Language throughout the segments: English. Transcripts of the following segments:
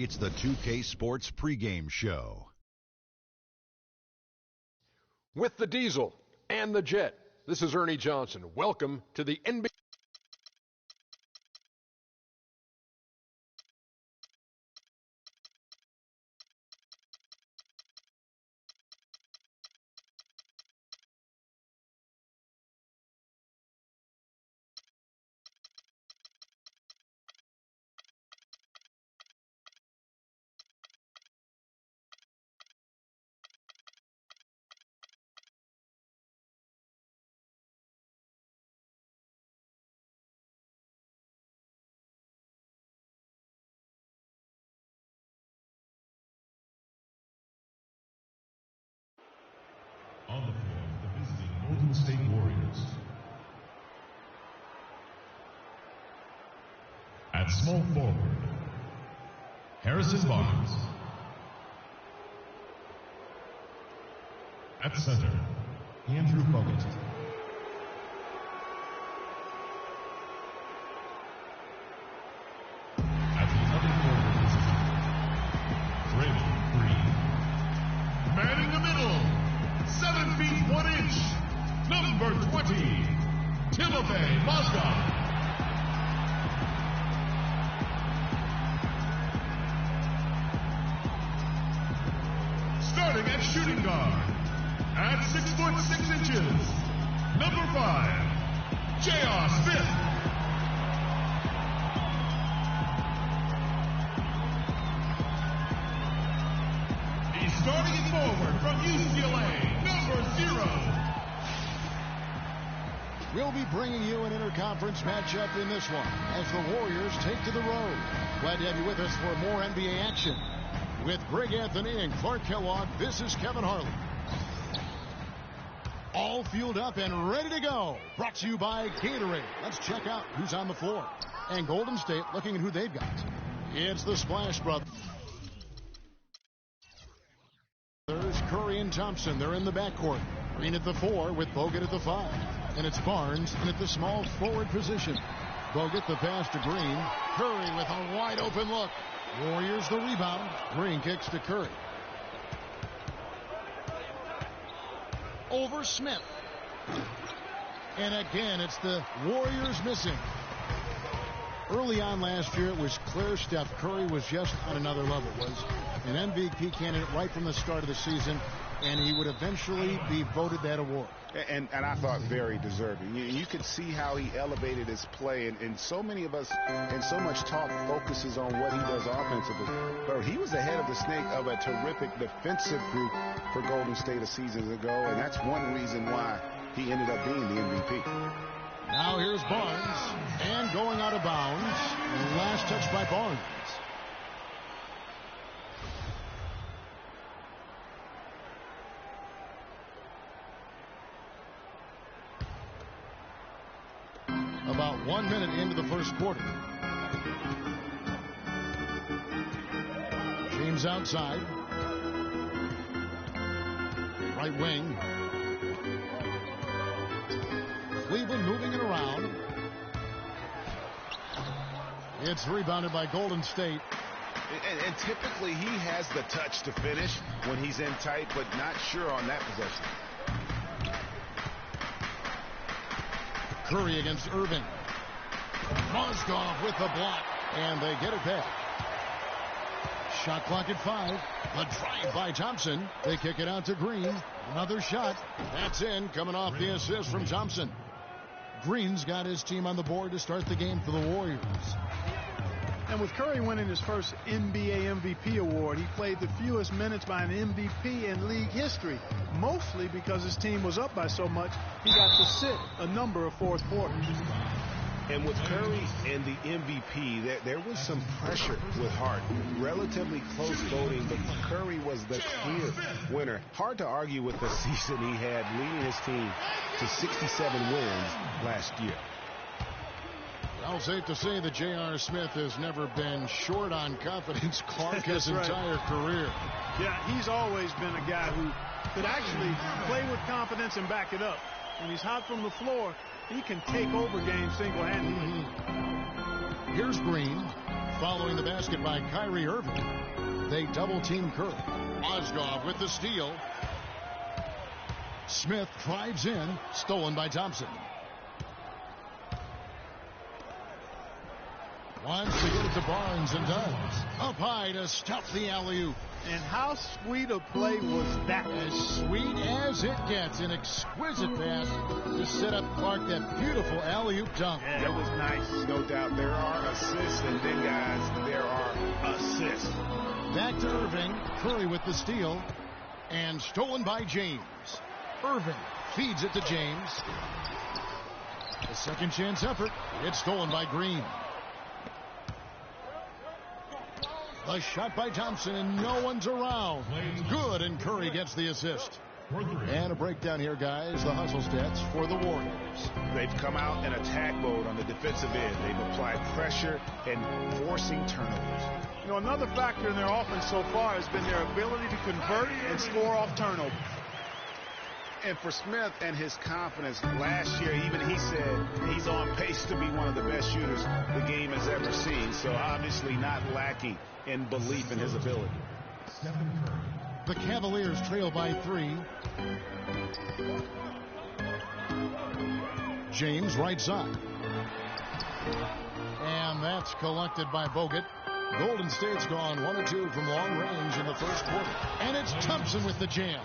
It's the 2K Sports pregame show. With the Diesel and the Jet, this is Ernie Johnson. Welcome to the NBA. On the floor, the visiting Golden State Warriors. At small forward, Harrison Barnes. At center, Andrew Bogut. At the other forward position, Draymond Green. Man in the middle. 7 feet 1 inch, number 20, Timofey Mozgov. Starting at shooting guard, at 6 foot 6 inches, number 5, J.R. Smith. He's starting forward from UCLA. We'll be bringing you an interconference matchup in this one as the Warriors take to the road. Glad to have you with us for more NBA action. With Greg Anthony and Clark Kellogg, this is Kevin Harlan. All fueled up and ready to go. Brought to you by Gatorade. Let's check out who's on the floor. And Golden State looking at who they've got. It's the Splash Brothers. There's Curry and Thompson. They're in the backcourt. Green at the 4 with Bogut at the 5. And it's Barnes in at the small forward position. Bogut the pass to Green. Curry with a wide open look. Warriors the rebound. Green kicks to Curry. Over Smith. And again, it's the Warriors missing. Early on last year, it was clear Steph Curry was just on another level. Was an MVP candidate right from the start of the season, and he would eventually be voted that award. And I thought very deserving. You could see how he elevated his play, and so many of us and so much talk focuses on what he does offensively. But he was ahead of the snake of a terrific defensive group for Golden State a season ago, and that's one reason why he ended up being the MVP. Now here's Barnes, and going out of bounds. Last touch by Barnes. About 1 minute into the first quarter. James outside. Right wing. Cleveland moving it around. It's rebounded by Golden State. And typically he has the touch to finish when he's in tight, but not sure on that possession. Curry against Irving. Mozgov with the block, and they get it back. Shot clock at 5. A drive by Thompson. They kick it out to Green. Another shot. That's in, coming off the assist from Thompson. Green's got his team on the board to start the game for the Warriors. And with Curry winning his first NBA MVP award, he played the fewest minutes by an MVP in league history, mostly because his team was up by so much, he got to sit a number of fourth quarters. And with Curry and the MVP, there was some pressure with Hart. Relatively close voting, but Curry was the clear winner. Hard to argue with the season he had, leading his team to 67 wins last year. Well, safe to say that J.R. Smith has never been short on confidence, Clark, his entire career. Yeah, he's always been a guy who could actually play with confidence and back it up. When he's hot from the floor, he can take over games single-handedly. Here's Green. Following the basket by Kyrie Irving. They double-team Curry. Mozgov with the steal. Smith drives in. Stolen by Thompson. Wants to get it to Barnes and does. Up high to stuff the alley-oop. And how sweet a play was that? As sweet as it gets. An exquisite pass to set up Clark that beautiful alley-oop dunk. Yeah, that was nice. No doubt. There are assists, and then, guys, there are assists. Back to Irving. Curry with the steal. And stolen by James. Irving feeds it to James. A second chance effort. It's stolen by Green. A shot by Thompson, and no one's around. Good, and Curry gets the assist. And a breakdown here, guys. The hustle stats for the Warriors. They've come out in attack mode on the defensive end. They've applied pressure and forcing turnovers. You know, another factor in their offense so far has been their ability to convert and score off turnovers. And for Smith and his confidence, last year even he said he's on pace to be one of the best shooters the game has ever seen. So obviously not lacking in belief in his ability. The Cavaliers trail by 3. James right side. And that's collected by Bogut. Golden State's gone 1 of 2 from long range in the first quarter. And it's Thompson with the jam.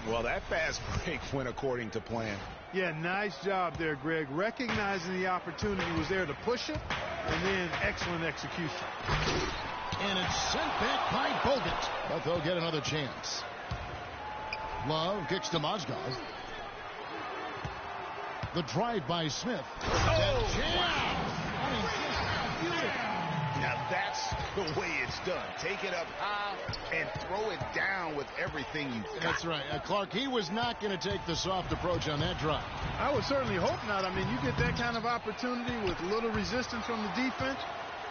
Well, that fast break went according to plan. Yeah, nice job there, Greg. Recognizing the opportunity was there to push it, and then excellent execution. And it's sent back by Bogut. But they'll get another chance. Love kicks to Mozgov. The drive by Smith. Oh! Jam! I mean, just beautiful. Now that's the way it's done. Take it up high and throw it down with everything you got. That's right. Clark, he was not going to take the soft approach on that drive. I would certainly hope not. I mean, you get that kind of opportunity with little resistance from the defense,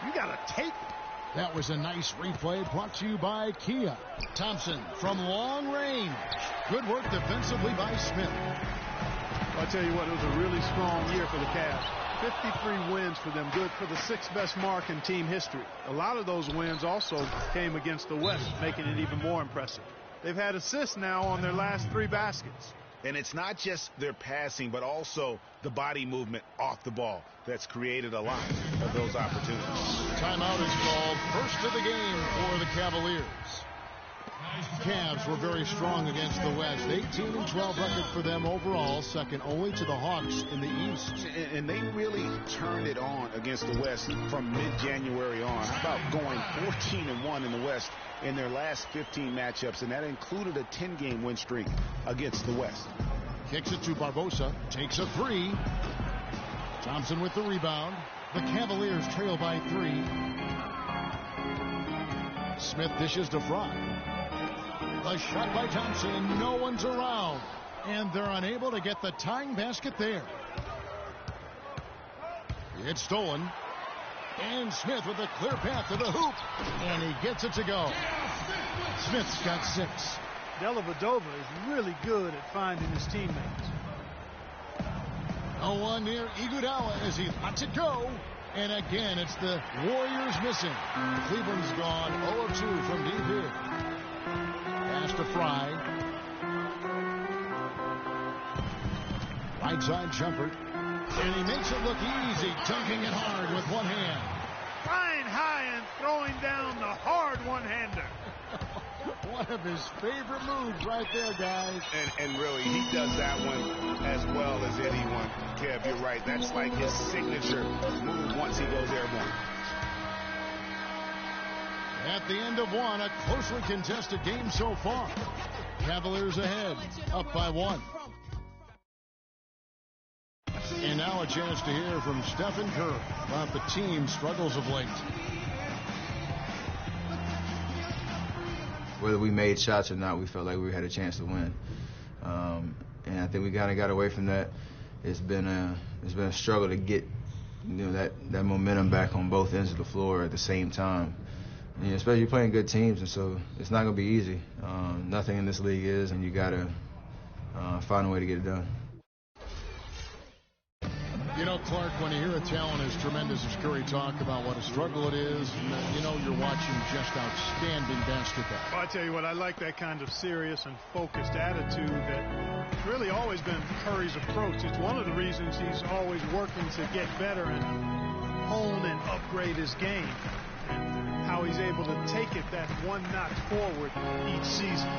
you got to take it. That was a nice replay brought to you by Kia. Thompson from long range. Good work defensively by Smith. I'll tell you what, it was a really strong year for the Cavs. 53 wins for them, good for the 6th best mark in team history. A lot of those wins also came against the West, making it even more impressive. They've had assists now on their last 3 baskets. And it's not just their passing, but also the body movement off the ball that's created a lot of those opportunities. Timeout is called. First of the game for the Cavaliers. Cavs were very strong against the West. 18-12 record for them overall, second only to the Hawks in the East. And they really turned it on against the West from mid-January on. How about going 14-1 in the West in their last 15 matchups, and that included a 10-game win streak against the West. Kicks it to Barbosa, takes a 3. Thompson with the rebound. The Cavaliers trail by 3. Smith dishes to Fry. A shot by Thompson, and no one's around. And they're unable to get the tying basket there. It's stolen. And Smith with a clear path to the hoop. And he gets it to go. Smith's got 6. Dellavedova is really good at finding his teammates. No one near Iguodala as he lets it go. And again, it's the Warriors missing. Cleveland's gone 0 of 2 from deep here. Pass to Fry. Right side jumper. And he makes it look easy, dunking it hard with one hand. Flying high and throwing down the hard one-hander. One of his favorite moves right there, guys. And really, he does that one as well as anyone. Kev, you're right. That's like his signature move once he goes airborne. At the end of one, a closely contested game so far. Cavaliers ahead, up by 1. And now a chance to hear from Stephen Curry about the team's struggles of late. Whether we made shots or not, we felt like we had a chance to win. And I think we kind of got away from that. It's been a struggle to get that momentum back on both ends of the floor at the same time. And especially playing good teams, and so it's not going to be easy. Nothing in this league is, and you got to find a way to get it done. You know, Clark, when you hear a talent as tremendous as Curry talk about what a struggle it is, you know you're watching just outstanding basketball. Well, I tell you what, I like that kind of serious and focused attitude that's really always been Curry's approach. It's one of the reasons he's always working to get better and hone and upgrade his game, and how he's able to take it that one notch forward each season.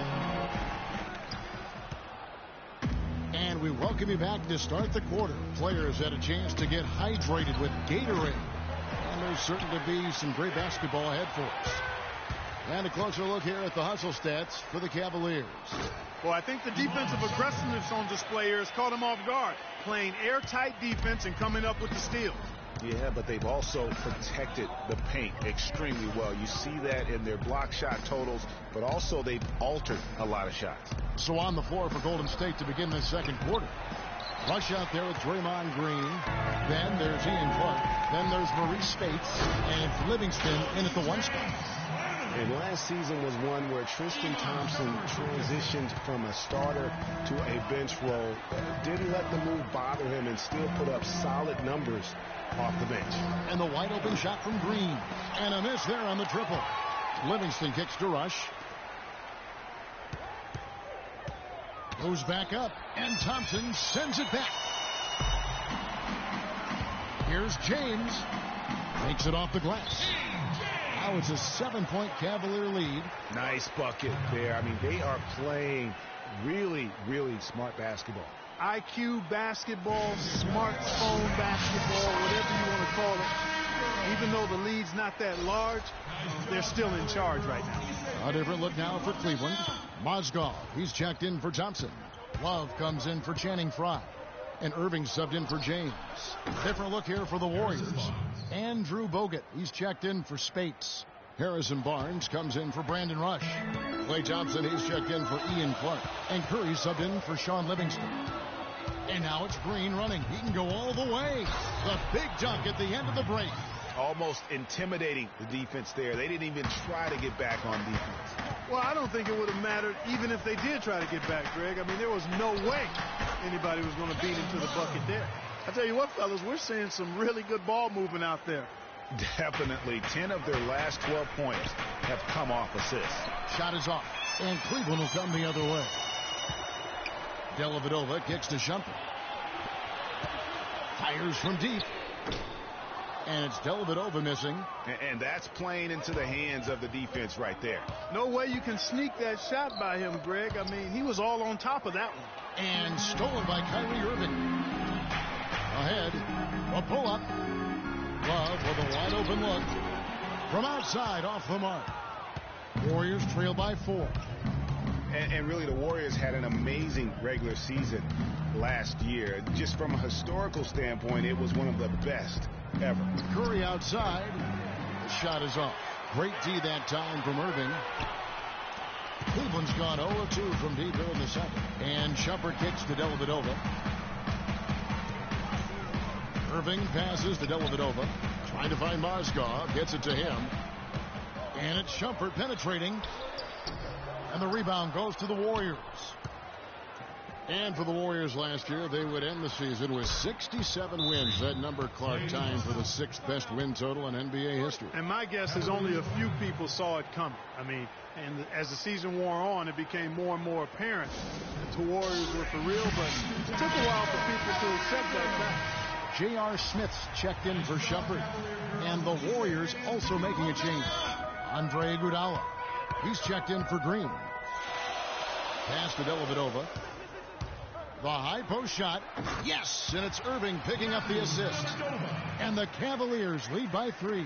And we welcome you back to start the quarter. Players had a chance to get hydrated with Gatorade. And there's certain to be some great basketball ahead for us. And a closer look here at the hustle stats for the Cavaliers. Well, I think the defensive aggressiveness on display here has caught him off guard. Playing airtight defense and coming up with the steals. Yeah, but they've also protected the paint extremely well. You see that in their block shot totals, but also they've altered a lot of shots. So on the floor for Golden State to begin the second quarter. Rush out there with Draymond Green. Then there's Ian Clark. Then there's Maurice Spates. And it's Livingston in at the 1 spot. And last season was one where Tristan Thompson transitioned from a starter to a bench role. Didn't let the move bother him and still put up solid numbers off the bench. And the wide open shot from Green. And a miss there on the triple. Livingston kicks to Rush. Goes back up. And Thompson sends it back. Here's James. Makes it off the glass. Now it's a 7-point Cavalier lead. Nice bucket there. I mean, they are playing really, really smart basketball. IQ basketball, smartphone basketball, whatever you want to call it. Even though the lead's not that large, they're still in charge right now. A different look now for Cleveland. Mozgov, he's checked in for Thompson. Love comes in for Channing Frye. And Irving subbed in for James. Different look here for the Warriors. Andrew Bogut, he's checked in for Spates. Harrison Barnes comes in for Brandon Rush. Klay Thompson, he's checked in for Ian Clark. And Curry subbed in for Sean Livingston. And now it's Green running. He can go all the way. The big dunk at the end of the break. Almost intimidating the defense there. They didn't even try to get back on defense. Well, I don't think it would have mattered even if they did try to get back, Greg. I mean, there was no way anybody was going to beat him to the bucket there. I tell you what, fellas, we're seeing some really good ball movement out there. Definitely. 10 of their last 12 points have come off assists. Shot is off. And Cleveland will come the other way. Dellavedova kicks to Shumpert. Fires from deep. And it's Dellavedova missing. And that's playing into the hands of the defense right there. No way you can sneak that shot by him, Greg. I mean, he was all on top of that one. And stolen by Kyrie Irving. Ahead. A pull-up. Love with a wide open look. From outside, off the mark. Warriors trail by 4. And really, the Warriors had an amazing regular season last year. Just from a historical standpoint, it was one of the best ever. Curry outside. The shot is off. Great D that time from Irving. Cleveland's gone 0-2 from deep here in the second. And Shumpert kicks to Dellavedova. Irving passes to Dellavedova. Trying to find Mozgov. Gets it to him. And it's Shumpert penetrating. And the rebound goes to the Warriors. And for the Warriors last year, they would end the season with 67 wins. That number, Clark, tied for the 6th best win total in NBA history. And my guess is only a few people saw it coming. I mean, and as the season wore on, it became more and more apparent that the Warriors were for real, but it took a while for people to accept that fact. J.R. Smith's checked in for Shumpert. And the Warriors also making a change. Andre Iguodala. He's checked in for Green. Pass to Dellavedova. The high post shot. Yes! And it's Irving picking up the assist. And the Cavaliers lead by 3.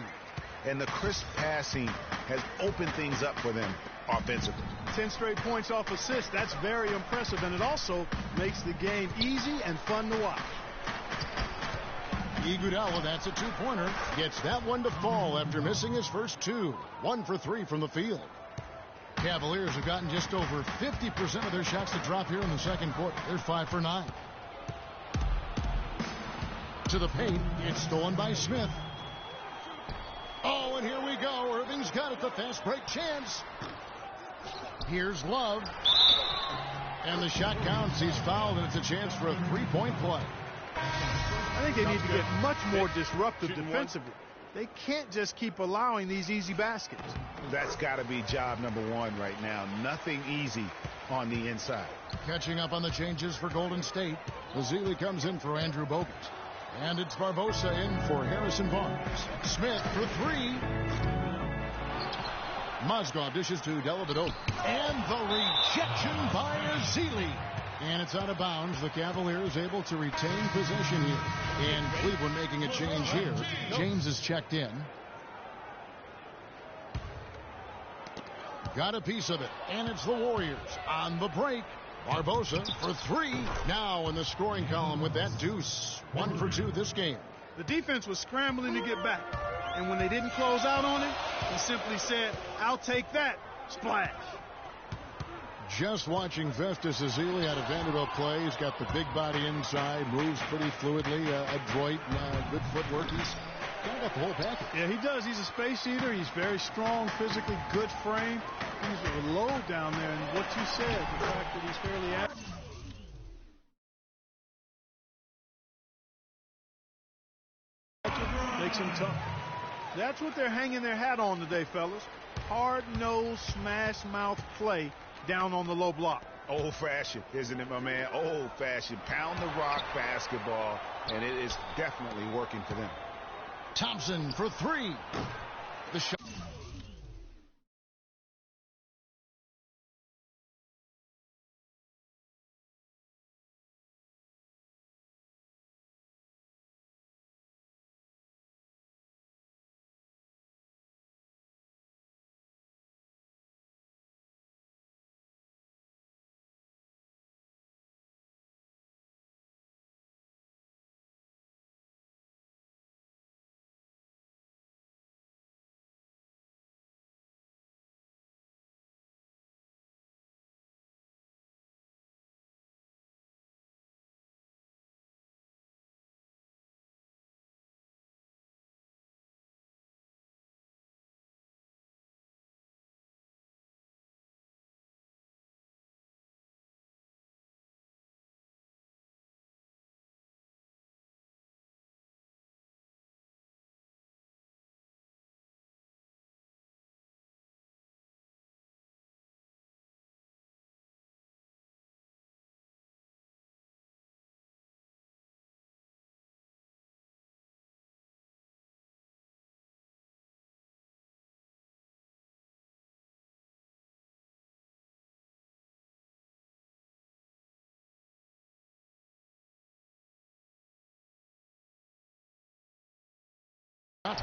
And the crisp passing has opened things up for them offensively. 10 straight points off assists. That's very impressive. And it also makes the game easy and fun to watch. Iguodala, that's a 2-pointer. Gets that one to fall after missing his first 2. 1 for 3 from the field. Cavaliers have gotten just over 50% of their shots to drop here in the second quarter. They're 5 for 9. To the paint. It's stolen by Smith. Oh, and here we go. Irving's got it. The fast break chance. Here's Love. And the shot counts. He's fouled, and it's a chance for a 3-point play. I think they need to get much more disruptive defensively. They can't just keep allowing these easy baskets. That's got to be job number one right now. Nothing easy on the inside. Catching up on the changes for Golden State. Ezeli comes in for Andrew Bogut. And it's Barbosa in for Harrison Barnes. Smith for three. Mozgov dishes to Dellavedova. And the rejection by Ezeli. And it's out of bounds. The Cavaliers able to retain possession here. And Cleveland making a change here. James is checked in. Got a piece of it. And it's the Warriors on the break. Barbosa for three. Now in the scoring column with that deuce. 1 for 2 this game. The defense was scrambling to get back. And when they didn't close out on it, he simply said, "I'll take that." Splash. Just watching Festus Ezeli out of Vanderbilt play. He's got the big body inside, moves pretty fluidly, adroit, good footwork. He's kind of got the whole package. Yeah, he does. He's a space eater. He's very strong, physically good frame. He's low down there, and what you said, the fact that he's fairly active. Makes him tough. That's what they're hanging their hat on today, fellas. Hard-nosed, smash-mouth play down on the low block. Old-fashioned, isn't it, my man? Old-fashioned. Pound the rock basketball, and it is definitely working for them. Thompson for three. The shot.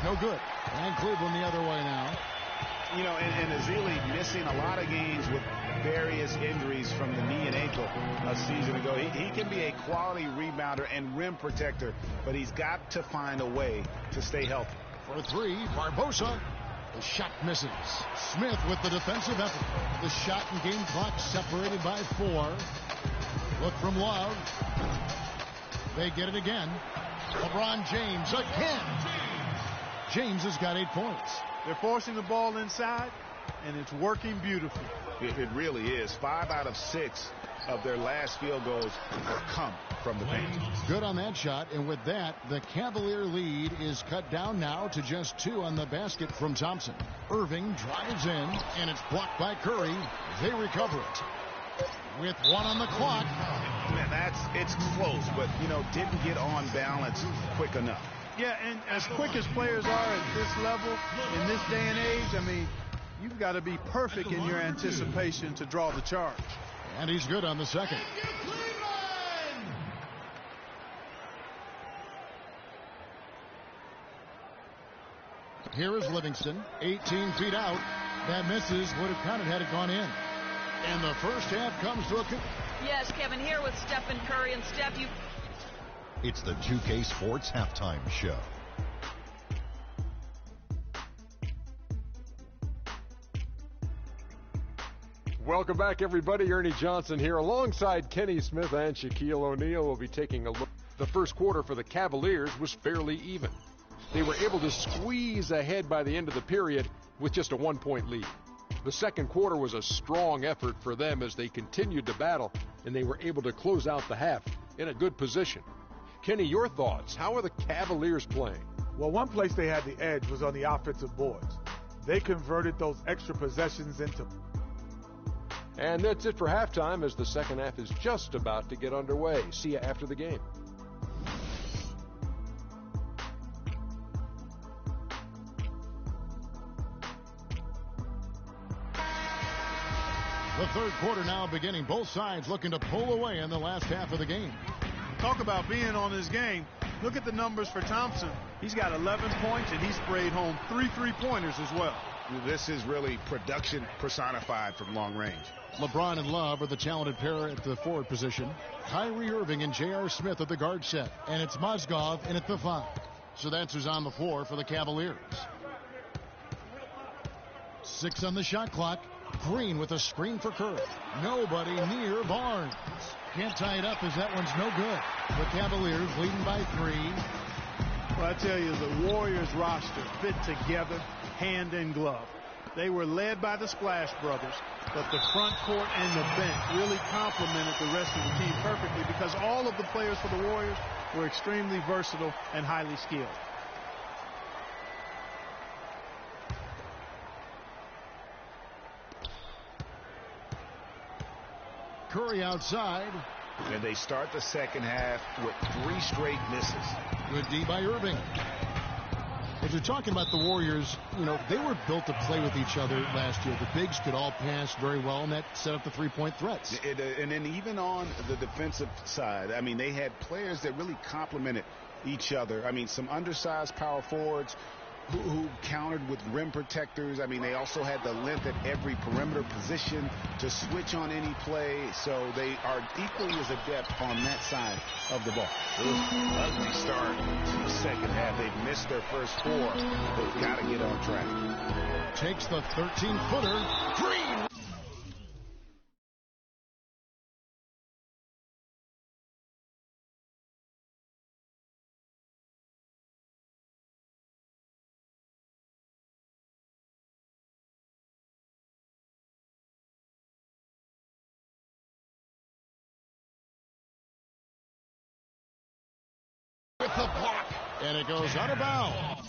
No good. And Cleveland the other way now. You know, and Ezeli missing a lot of games with various injuries from the knee and ankle a season ago. He can be a quality rebounder and rim protector, but he's got to find a way to stay healthy. For three, Barbosa. The shot misses. Smith with the defensive effort. The shot and game clock separated by 4. Look from Love. They get it again. LeBron James again. James has got 8 points. They're forcing the ball inside, and it's working beautifully. It really is. 5 out of 6 of their last field goals have come from the paint. Good on that shot, and with that, the Cavalier lead is cut down now to just 2 on the basket from Thompson. Irving drives in, and it's blocked by Curry. They recover it. With 1 on the clock. Man, it's close, but, didn't get on balance quick enough. Yeah, and as quick as players are at this level, in this day and age, I mean, you've got to be perfect in your anticipation to draw the charge. And he's good on the second. Here is Livingston, 18 feet out. That misses, would have counted had it gone in. And the first half comes to a... Yes, Kevin, here with Stephen Curry. And Steph, you... It's the 2K Sports Halftime Show. Welcome back, everybody. Ernie Johnson here alongside Kenny Smith and Shaquille O'Neal. We'll be taking a look. The first quarter for the Cavaliers was fairly even. They were able to squeeze ahead by the end of the period with just a 1-point lead. The second quarter was a strong effort for them as they continued to battle, and they were able to close out the half in a good position. Kenny, your thoughts. How are the Cavaliers playing? Well, one place they had the edge was on the offensive boards. They converted those extra possessions into. And that's it for halftime, as the second half is just about to get underway. See you after the game. The third quarter now beginning. Both sides looking to pull away in the last half of the game. Talk about being on his game. Look at the numbers for Thompson. He's got 11 points, and he sprayed home 3 3-pointers as well. This is really production personified from long range. LeBron and Love are the talented pair at the forward position. Kyrie Irving and J.R. Smith at the guard set. And it's Mozgov in at the 5. So that's who's on the floor for the Cavaliers. 6 on the shot clock. Green with a screen for Curry. Nobody near Barnes. Can't tie it up as that one's no good. The Cavaliers leading by 3. Well, I tell you, the Warriors roster fit together hand in glove. They were led by the Splash Brothers, but the front court and the bench really complemented the rest of the team perfectly because all of the players for the Warriors were extremely versatile and highly skilled. Curry outside. And they start the second half with 3 straight misses. Good D by Irving. As you're talking about the Warriors, you know, they were built to play with each other last year. The bigs could all pass very well, and that set up the three-point threats. And then even on the defensive side, I mean, they had players that really complemented each other. I mean, some undersized power forwards who countered with rim protectors. I mean, they also had the length at every perimeter position to switch on any play. So they are equally as adept on that side of the ball. Ugly start to the second half. They've missed their first 4. They've got to get on track. Takes the 13-footer. Green. With the block. And it goes out of bounds.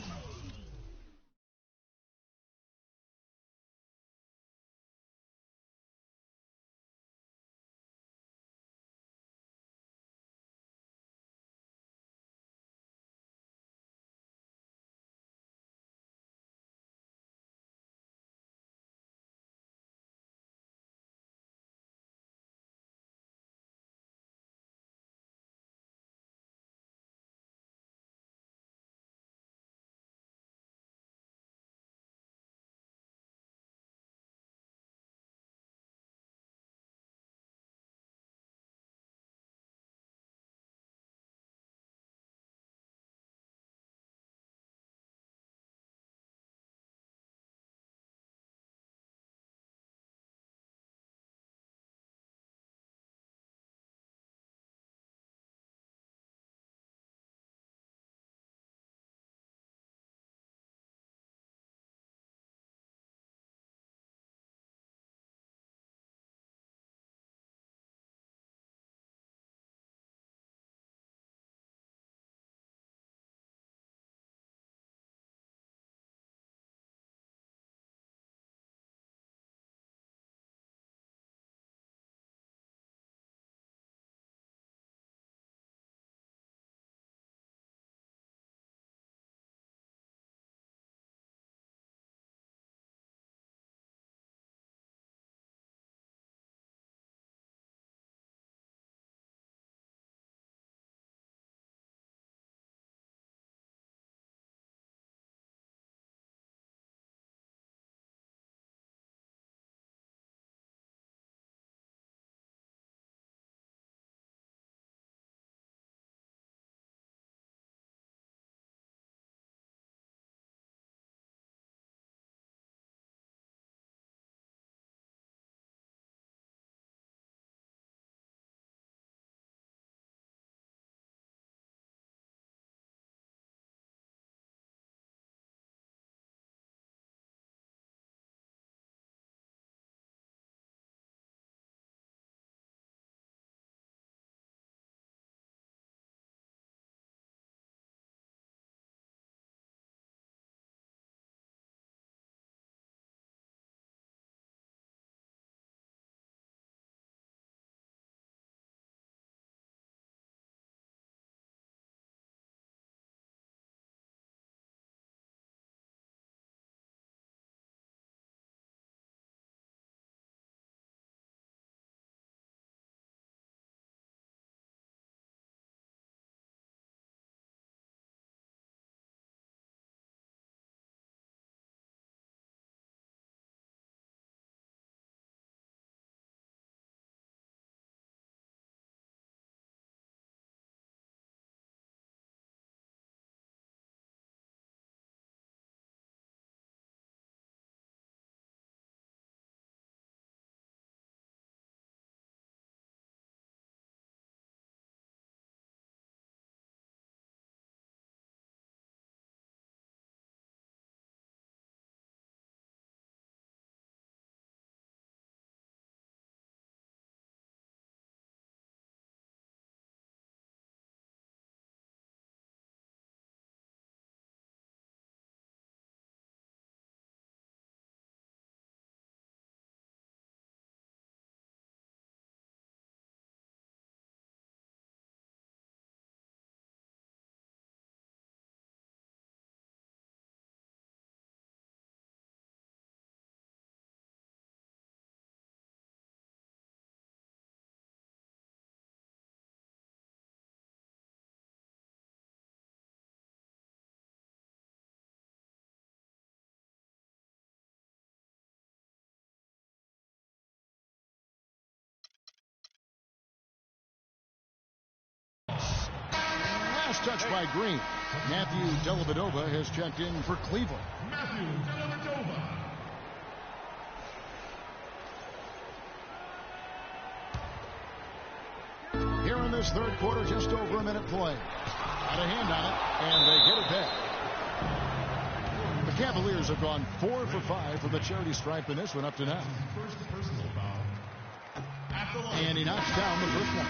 touch by Green. Matthew Dellavedova has checked in for Cleveland. Matthew Dellavedova. Here in this third quarter, just over a minute play. Got a hand on it, and they get it back. The Cavaliers have gone 4 for 5 from the charity stripe in this one up to now. First personal foul. And he knocks down the first one.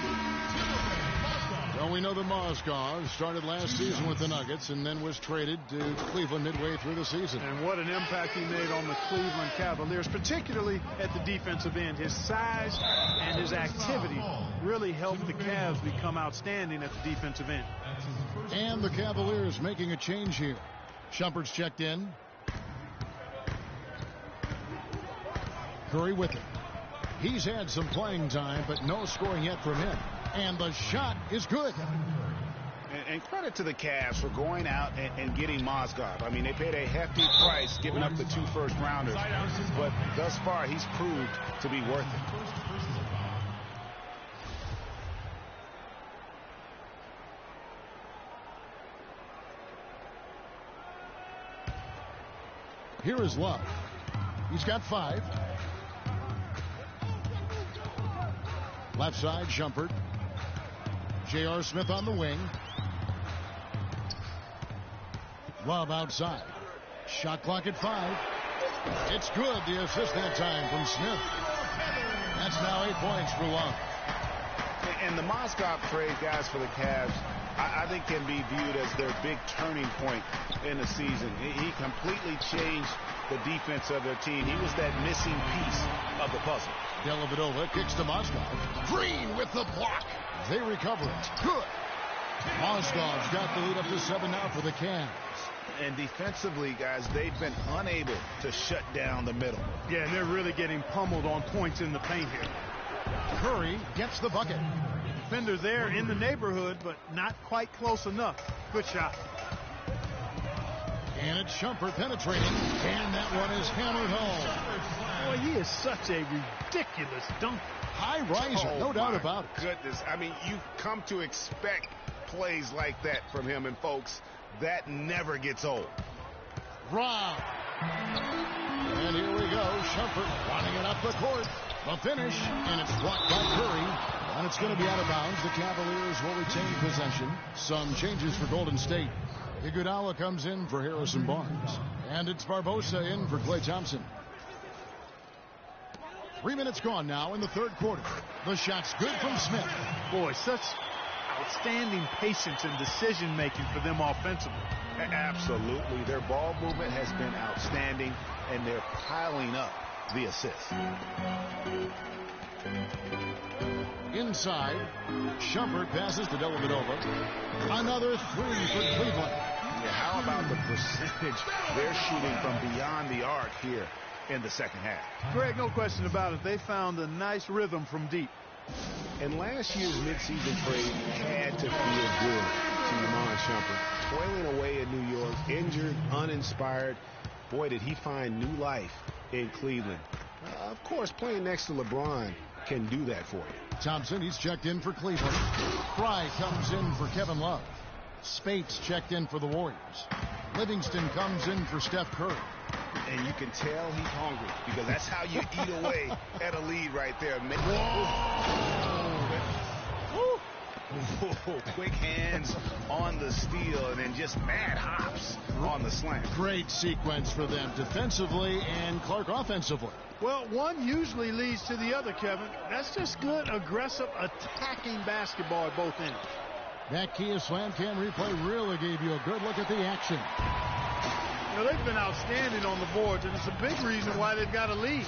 Well, we know that Mozgov started last season with the Nuggets and then was traded to Cleveland midway through the season. And what an impact he made on the Cleveland Cavaliers, particularly at the defensive end. His size and his activity really helped the Cavs become outstanding at the defensive end. And the Cavaliers making a change here. Shumpert's checked in. Curry with it. He's had some playing time, but no scoring yet from him. And the shot is good. And credit to the Cavs for going out and getting Mozgov. I mean, they paid a hefty price giving up the 2 first-rounders. But thus far, he's proved to be worth it. Here is Love. He's got 5. Left side, Shumpert. J.R. Smith on the wing. Love outside. Shot clock at 5. It's good. The assist that time from Smith. That's now 8 points for Love. And the Mozgov trade, guys, for the Cavs, I think can be viewed as their big turning point in the season. He completely changed the defense of their team. He was that missing piece of the puzzle. Dellavedova kicks to Mozgov. Green with the block. They recover it. Good. Mozgov's got the lead up to 7 now for the Cavs. And defensively, guys, they've been unable to shut down the middle. Yeah, and they're really getting pummeled on points in the paint here. Curry gets the bucket. Defender there in the neighborhood, but not quite close enough. Good shot. And it's Shumpert penetrating, and that one is hammered home. Boy, he is such a ridiculous dunker. High riser, no doubt about it. Goodness, I mean, you've come to expect plays like that from him, and folks, that never gets old. Rob. And here we go, Shumpert running it up the court. The finish, and it's blocked by Curry. And it's going to be out of bounds. The Cavaliers will retain possession. Some changes for Golden State. Iguodala comes in for Harrison Barnes. And it's Barbosa in for Klay Thompson. 3 minutes gone now in the third quarter. The shot's good from Smith. Boy, such outstanding patience and decision-making for them offensively. Absolutely. Their ball movement has been outstanding, and they're piling up the assists. Inside, Shumpert passes to Dellavedova. Another 3 for Cleveland. Yeah, how about the percentage they're shooting from beyond the arc here in the second half? Greg, no question about it. They found a nice rhythm from deep. And last year's midseason trade had to feel good to Iman Shumpert. Toiling away in New York, injured, uninspired. Boy, did he find new life in Cleveland. Of course, playing next to LeBron can do that for you. Thompson, he's checked in for Cleveland. Fry comes in for Kevin Love. Spates checked in for the Warriors. Livingston comes in for Steph Curry. And you can tell he's hungry because that's how you eat away at a lead right there. Quick hands on the steal and then just mad hops on the slam. Great sequence for them defensively and Clark offensively. Well, one usually leads to the other, Kevin. That's just good, aggressive, attacking basketball at both ends. That Kia Slam Cam replay really gave you a good look at the action. You know, they've been outstanding on the boards, and it's a big reason why they've got a lead.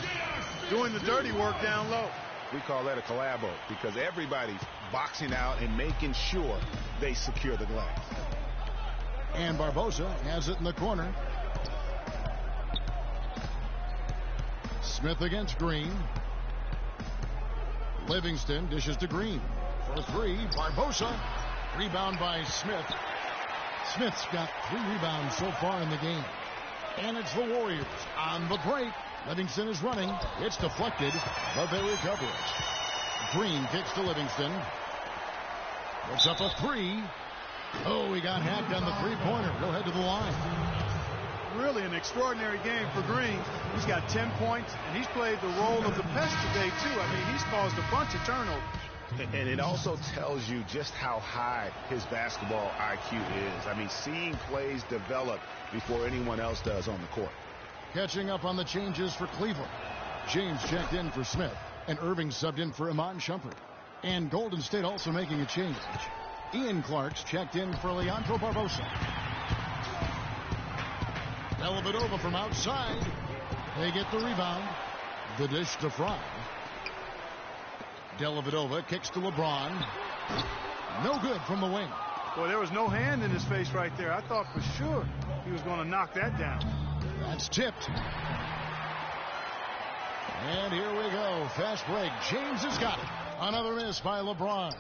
Doing the dirty work down low. We call that a collabo because everybody's boxing out and making sure they secure the glass. And Barbosa has it in the corner. Smith against Green. Livingston dishes to Green. For 3, Barbosa. Rebound by Smith. Smith's got 3 rebounds so far in the game. And it's the Warriors on the break. Livingston is running. It's deflected, but they recover it. Green kicks to Livingston. Puts up a 3. Oh, he got hacked on the three-pointer. He'll head to the line. Really an extraordinary game for Green. He's got 10 points, and he's played the role of the pest today, too. I mean, he's caused a bunch of turnovers. And it also tells you just how high his basketball IQ is. I mean, seeing plays develop before anyone else does on the court. Catching up on the changes for Cleveland. James checked in for Smith, and Irving subbed in for Iman Shumpert. And Golden State also making a change. Ian Clark's checked in for Leandro Barbosa. Dellavedova from outside. They get the rebound. The dish to Fry. Dellavedova kicks to LeBron. No good from the wing. Boy, there was no hand in his face right there. I thought for sure he was going to knock that down. That's tipped. And here we go. Fast break. James has got it. Another miss by LeBron.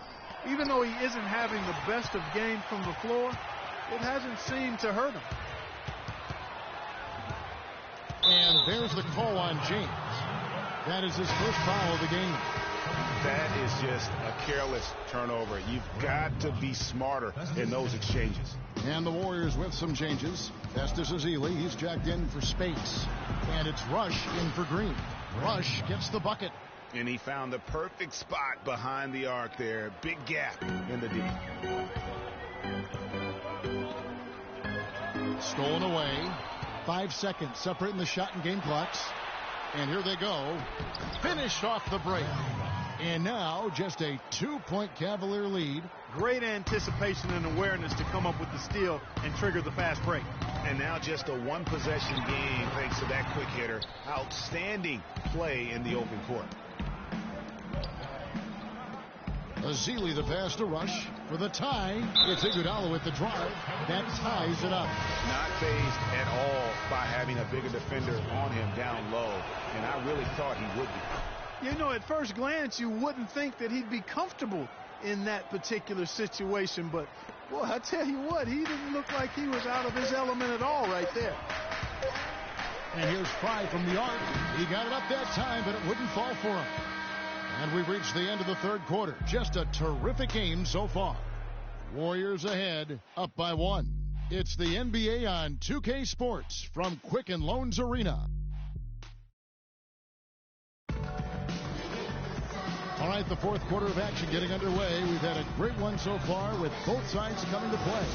Even though he isn't having the best of games from the floor, it hasn't seemed to hurt him. And there's the call on James. That is his first foul of the game. That is just a careless turnover. You've got to be smarter in those exchanges. And the Warriors with some changes. Festus Ezeli, he's jacked in for Spates. And it's Rush in for Green. Rush gets the bucket. And he found the perfect spot behind the arc there. Big gap in the D. Stolen away. 5 seconds separating the shot and game clocks. And here they go. Finished off the break. And now just a 2-point Cavalier lead. Great anticipation and awareness to come up with the steal and trigger the fast break. And now just a one-possession game thanks to that quick hitter. Outstanding play in the open court. Ezeli the pass to Rush for the tie. It's Iguodala with the drive. That ties it up. Not phased at all by having a bigger defender on him down low. And I really thought he would be. You know, at first glance, you wouldn't think that he'd be comfortable in that particular situation. But, boy, I tell you what, he didn't look like he was out of his element at all right there. And here's Fry from the arc. He got it up that time, but it wouldn't fall for him. And we've reached the end of the third quarter. Just a terrific game so far. Warriors ahead, up by 1. It's the NBA on 2K Sports from Quicken Loans Arena. All right, the fourth quarter of action getting underway. We've had a great one so far with both sides coming to play.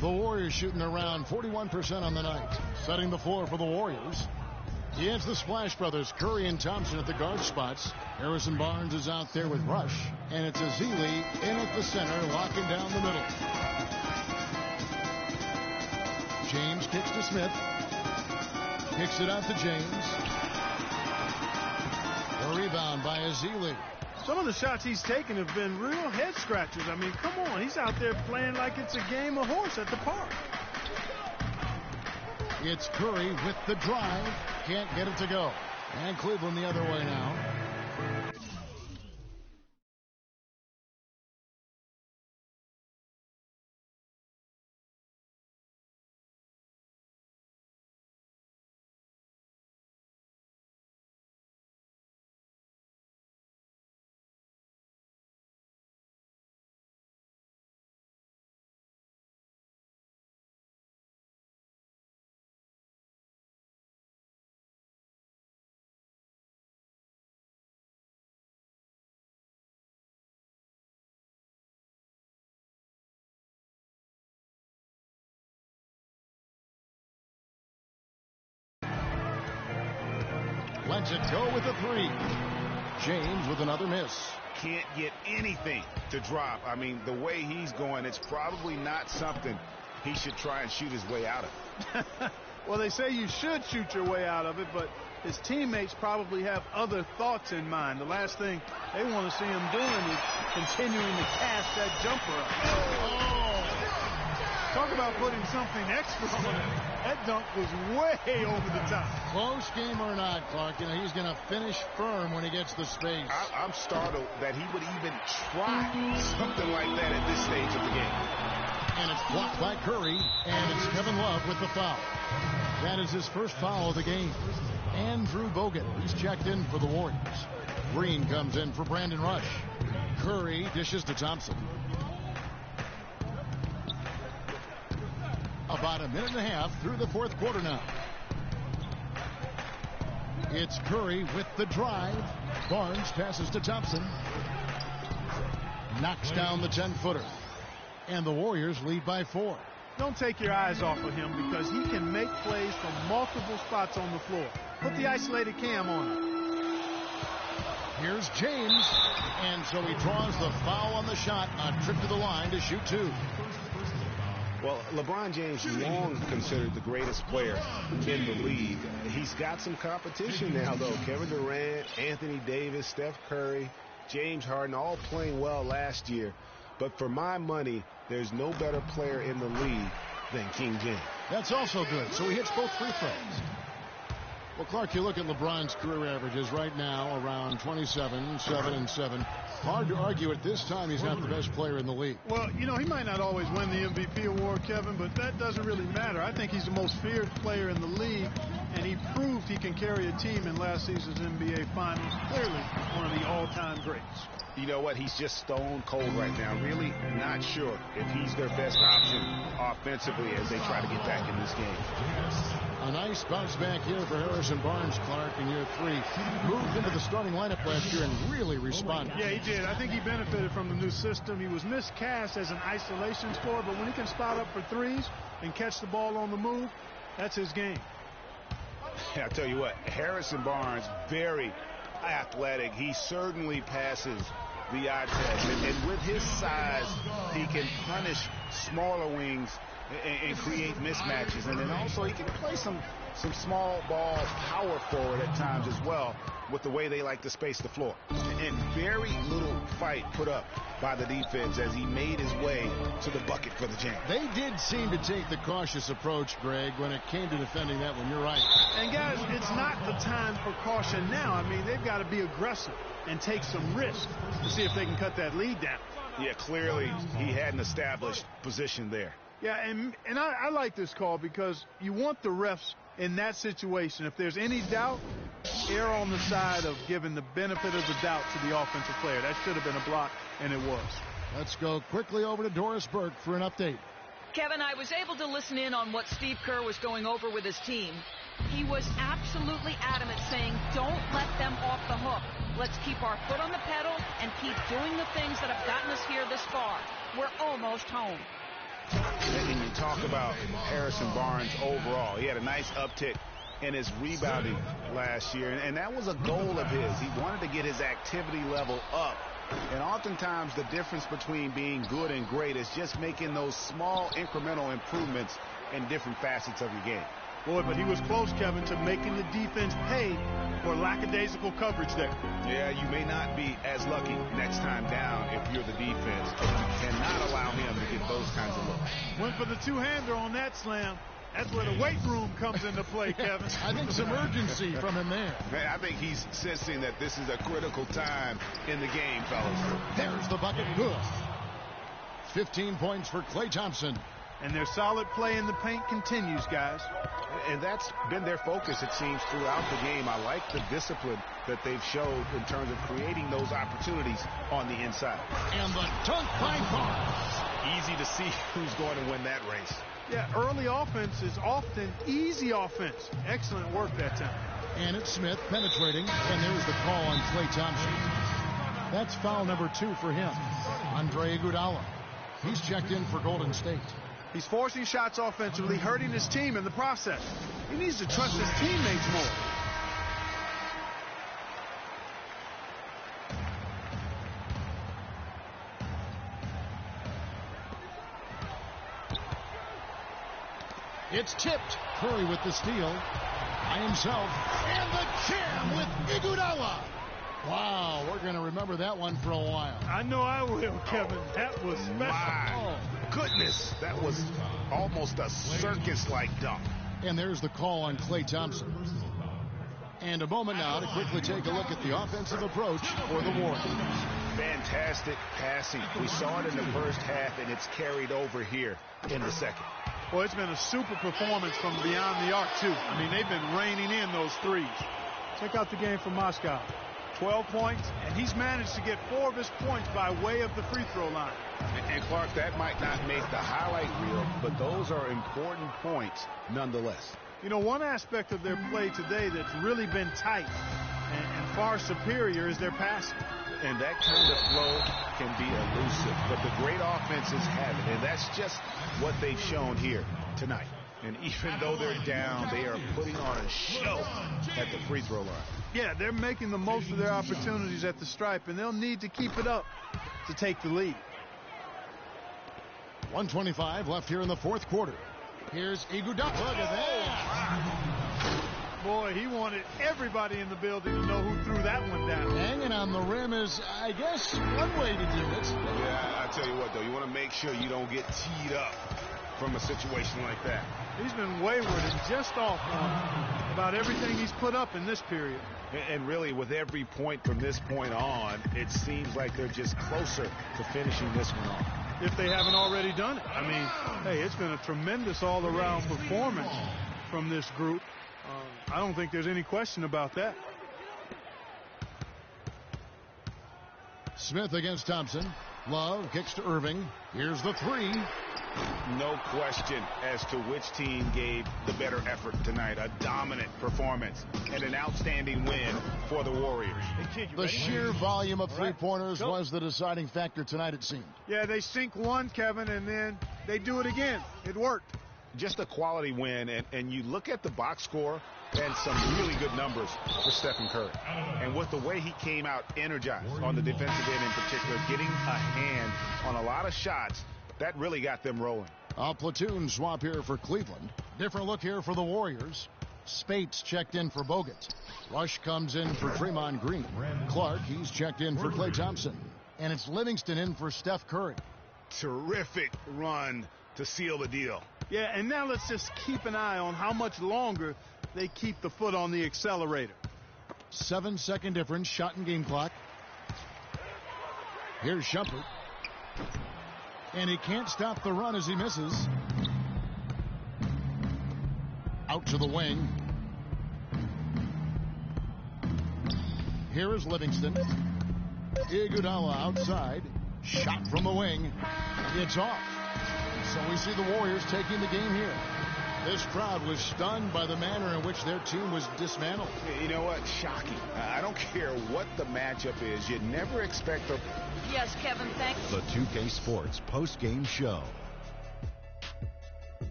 The Warriors shooting around 41% on the night. Setting the floor for the Warriors. It's the Splash Brothers, Curry and Thompson at the guard spots. Harrison Barnes is out there with Rush. And it's Ezeli in at the center, locking down the middle. James kicks to Smith. Kicks it out to James. The rebound by Ezeli. Some of the shots he's taken have been real head scratchers. I mean, come on. He's out there playing like it's a game of horse at the park. It's Curry with the drive. Can't get it to go. And Cleveland the other way now. Lets it go with a 3. James with another miss. Can't get anything to drop. I mean, the way he's going, it's probably not something he should try and shoot his way out of. Well, they say you should shoot your way out of it, but his teammates probably have other thoughts in mind. The last thing they want to see him doing is continuing to cast that jumper up. Oh! Talk about putting something extra on it. That dunk was way over the top. Close game or not, Clark, you know, he's going to finish firm when he gets the space. I'm startled that he would even try something like that at this stage of the game. And it's blocked by Curry, and it's Kevin Love with the foul. That is his first foul of the game. Andrew Bogut, he's checked in for the Warriors. Green comes in for Brandon Rush. Curry dishes to Thompson. About a minute and a half through the fourth quarter now. It's Curry with the drive. Barnes passes to Thompson. Knocks down the 10-footer. And the Warriors lead by 4. Don't take your eyes off of him because he can make plays from multiple spots on the floor. Put the isolated cam on him. Here's James. And so he draws the foul on the shot. A trip to the line to shoot 2. Well, LeBron James long considered the greatest player in the league. He's got some competition now, though. Kevin Durant, Anthony Davis, Steph Curry, James Harden, all playing well last year. But for my money, there's no better player in the league than King James. That's also good. So he hits both free throws. Well, Clark, you look at LeBron's career averages right now around 27, 7, and 7. Hard to argue at this time he's not the best player in the league. Well, you know, he might not always win the MVP award, Kevin, but that doesn't really matter. I think he's the most feared player in the league, and he proved he can carry a team in last season's NBA Finals. Clearly one of the all-time greats. You know what? He's just stone cold right now. Really not sure if he's their best option offensively as they try to get back in this game. A nice bounce back here for Harrison Barnes, Clark, in year 3. Moved into the starting lineup last year and really responded. Yeah, he did. I think he benefited from the new system. He was miscast as an isolation scorer, but when he can spot up for threes and catch the ball on the move, that's his game. I tell you what, Harrison Barnes, very athletic. He certainly passes the eye test. And with his size, he can punish smaller wings and create mismatches. And then also he can play some small ball power forward at times as well with the way they like to space the floor. And very little fight put up by the defense as he made his way to the bucket for the jam. They did seem to take the cautious approach, Greg, when it came to defending that one. You're right. And guys, it's not the time for caution now. I mean, they've got to be aggressive and take some risks to see if they can cut that lead down. Yeah, clearly he had an established position there. Yeah, and I like this call because you want the refs in that situation. If there's any doubt, err on the side of giving the benefit of the doubt to the offensive player. That should have been a block, and it was. Let's go quickly over to Doris Burke for an update. Kevin, I was able to listen in on what Steve Kerr was going over with his team. He was absolutely adamant, saying, don't let them off the hook. Let's keep our foot on the pedal and keep doing the things that have gotten us here this far. We're almost home. And you talk about Harrison Barnes overall. He had a nice uptick in his rebounding last year, and that was a goal of his. He wanted to get his activity level up. And oftentimes the difference between being good and great is just making those small incremental improvements in different facets of your game. Boy, but he was close, Kevin, to making the defense pay for lackadaisical coverage there. Yeah, you may not be as lucky next time down if you're the defense. You cannot allow him to get those kinds of looks. Went for the two-hander on that slam. That's where the weight room comes into play, Kevin. I think some urgency from him there. I think he's sensing that this is a critical time in the game, fellas. There's the bucket. Good. 15 points for Klay Thompson. And their solid play in the paint continues, guys. And that's been their focus, it seems, throughout the game. I like the discipline that they've showed in terms of creating those opportunities on the inside. And the dunk by Barnes. Easy to see who's going to win that race. Yeah, early offense is often easy offense. Excellent work that time. And it's Smith penetrating. And there's the call on Klay Thompson. That's foul number 2 for him. Andre Iguodala. He's checked in for Golden State. He's forcing shots offensively, hurting his team in the process. He needs to trust his teammates more. It's tipped. Curry with the steal. By himself. And the jam with Iguodala. Wow, we're going to remember that one for a while. I know I will, Kevin. That was special. My goodness, that was almost a circus-like dunk. And there's the call on Klay Thompson. And a moment now to quickly take a look at the offensive approach for the Warriors. Fantastic passing. We saw it in the first half, and it's carried over here in the second. Well, it's been a super performance from beyond the arc, too. I mean, they've been raining in those threes. Check out the game from Moscow. 12 points, and he's managed to get 4 of his points by way of the free throw line. And Clark, that might not make the highlight reel, but those are important points nonetheless. You know, one aspect of their play today that's really been tight and far superior is their passing. And that kind of flow can be elusive, but the great offenses have it, and that's just what they've shown here tonight. And even though they're down, they are putting on a show at the free throw line. Yeah, they're making the most of their opportunities at the stripe, and they'll need to keep it up to take the lead. 1:25 left here in the fourth quarter. Here's Iguodala. Look at that. Boy, he wanted everybody in the building to know who threw that one down. Hanging on the rim is, I guess, one way to do it. Yeah, I tell you what, though, you want to make sure you don't get teed up from a situation like that. He's been wayward and just off on about everything he's put up in this period. And really, with every point from this point on, it seems like they're just closer to finishing this one off. If they haven't already done it. I mean, hey, it's been a tremendous all-around performance from this group. I don't think there's any question about that. Smith against Thompson. Love kicks to Irving. Here's the three. No question as to which team gave the better effort tonight. A dominant performance and an outstanding win for the Warriors. The sheer volume of three-pointers was the deciding factor tonight, it seemed. Yeah, they sink one, Kevin, and then they do it again. It worked. Just a quality win, and you look at the box score and some really good numbers for Stephen Curry. And with the way he came out energized on the defensive end in particular, getting a hand on a lot of shots, that really got them rolling. A platoon swap here for Cleveland. Different look here for the Warriors. Spates checked in for Bogut. Rush comes in for Draymond Green. Clark, he's checked in for Klay Thompson. And it's Livingston in for Steph Curry. Terrific run to seal the deal. Yeah, and now let's just keep an eye on how much longer they keep the foot on the accelerator. 7-second difference, shot and game clock. Here's Shumpert. And he can't stop the run as he misses. Out to the wing. Here is Livingston. Iguodala outside. Shot from the wing. It's off. So we see the Warriors taking the game here. This crowd was stunned by the manner in which their team was dismantled. You know what? Shocking. I don't care what the matchup is. You never expect a... Yes, Kevin, thanks. The 2K Sports post-game show.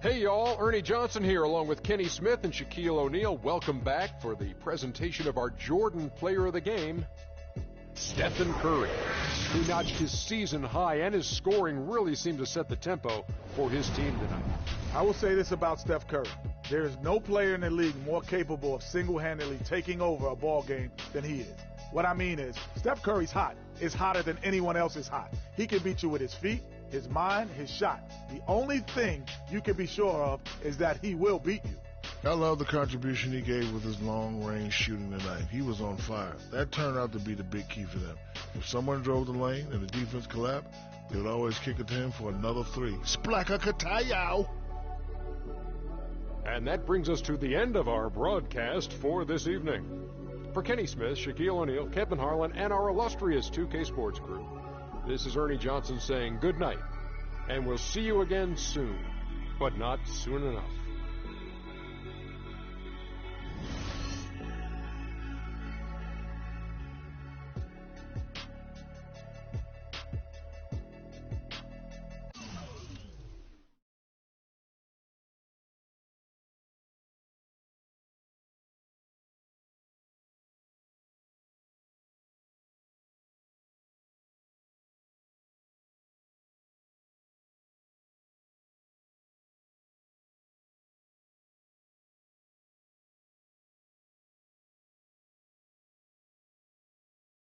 Hey, y'all. Ernie Johnson here, along with Kenny Smith and Shaquille O'Neal. Welcome back for the presentation of our Jordan Player of the Game, Stephen Curry, who notched his season high, and his scoring really seemed to set the tempo for his team tonight. I will say this about Steph Curry. There is no player in the league more capable of single-handedly taking over a ball game than he is. What I mean is, Steph Curry's hot. Is hotter than anyone else is hot. He can beat you with his feet, his mind, his shot. The only thing you can be sure of is that he will beat you. I love the contribution he gave with his long-range shooting tonight. He was on fire. That turned out to be the big key for them. If someone drove the lane and the defense collapsed, they would always kick it to him for another three. Splaka Katayow! And that brings us to the end of our broadcast for this evening. For Kenny Smith, Shaquille O'Neal, Kevin Harlan, and our illustrious 2K Sports crew, this is Ernie Johnson saying good night, and we'll see you again soon, but not soon enough.